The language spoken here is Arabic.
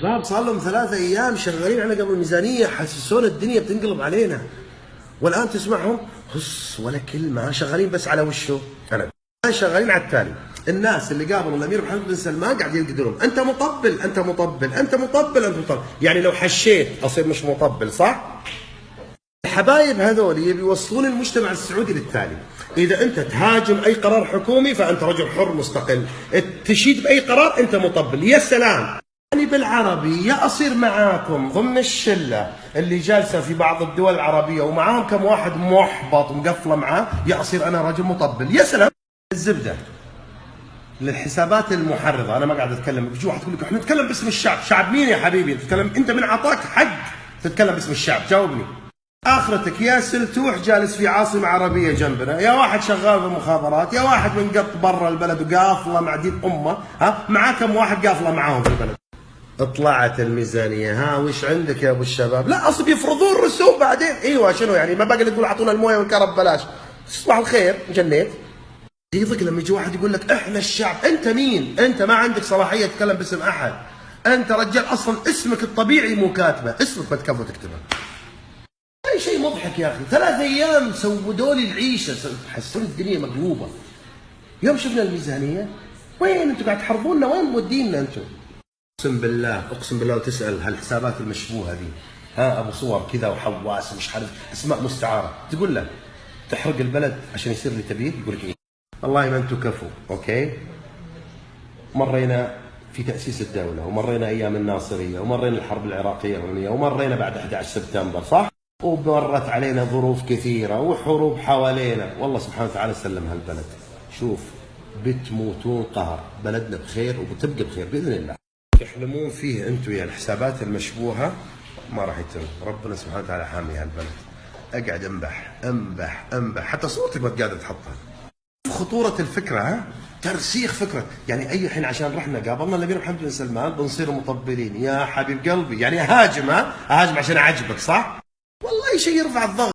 شباب صار لهم 3 أيام شغالين على قبل الميزانية، حسسونا الدنيا بتنقلب علينا، والآن تسمعهم هص ولا كلمة، شغالين بس على وشه. أنا شغالين على التالي. الناس اللي قابلوا الأمير محمد بن سلمان قاعد ينقدرون، أنت مطبل أنت مطبل أنت مطبل أنت مطبل، يعني لو حشيت أصير مش مطبل صح؟ الحبايب هذول يبي يوصلون المجتمع السعودي للتالي: إذا أنت تهاجم أي قرار حكومي فأنت رجل حر مستقل، تشيد بأي قرار أنت مطبل. يا سلام، يعني بالعربي يا أصير معاكم ضمن الشلة اللي جالسة في بعض الدول العربية ومعاهم كم واحد محبط ومقفلة معاه، يا أصير أنا رجل مطبل. يا سلام. الزبدة للحسابات المحرضة، أنا ما قاعد أتكلم، بيجي واحد يقول لك إحنا نتكلم باسم الشعب، شعب مين يا حبيبي؟ تتكلم أنت من عطاك حق تتكلم باسم الشعب، جاوبني. آخرتك يا سلتوح جالس في عاصمة عربية جنبنا، يا واحد شغال في المخابرات، يا واحد من قط برا البلد وقافلة مع دين أمه، ها معاه كم واحد قافلة معاهم في البلد. طلعت الميزانية، ها وش عندك يا أبو الشباب؟ لا أصل بيفرضون رسوم بعدين. أيوه شنو يعني؟ ما باقي لك تقول أعطونا الموية والكهرباء ببلاش. صباح الخير جنيت. يضيق لما يجي واحد يقول لك احنا الشعب، انت مين؟ انت ما عندك صلاحيه تتكلم باسم احد، انت رجال اصلا اسمك الطبيعي مو كاتبه، اسمك ما تكفى تكتبه. اي شيء مضحك يا اخي، 3 ايام سودوا لي العيشه، حسون الدنيا مقلوبه. يوم شفنا الميزانيه، وين انتم قاعد تحرضونا؟ وين مودينا انتم؟ اقسم بالله اقسم بالله، وتسال هالحسابات المشبوهه ذي، ها ابو صور كذا وحواس ومش عارف اسماء مستعاره، تقول له تحرق البلد عشان يصير لي تبييض؟ يقول لك إيه؟ والله ما انتم كفو، اوكي؟ مرينا في تأسيس الدولة، ومرينا أيام الناصرية، ومرينا الحرب العراقية العلمية، ومرينا بعد 11 سبتمبر، صح؟ ومرت علينا ظروف كثيرة وحروب حوالينا، والله سبحانه وتعالى سلم هالبلد. شوف بتموتون قهر، بلدنا بخير وبتبقى بخير بإذن الله. تحلمون فيه انتم يا الحسابات المشبوهة ما راح يتم، ربنا سبحانه وتعالى حامي هالبلد. اقعد انبح انبح انبح، حتى صورتك ما قادر تحطها. خطورة الفكرة، ها؟ ترسيخ فكرة، يعني أي حين عشان رحنا قابلنا الأمير محمد بن سلمان بنصير مطبلين. يا حبيب قلبي، يعني أهاجم، ها؟ أهاجم عشان أعجبك، صح؟ والله شيء يرفع الضغط.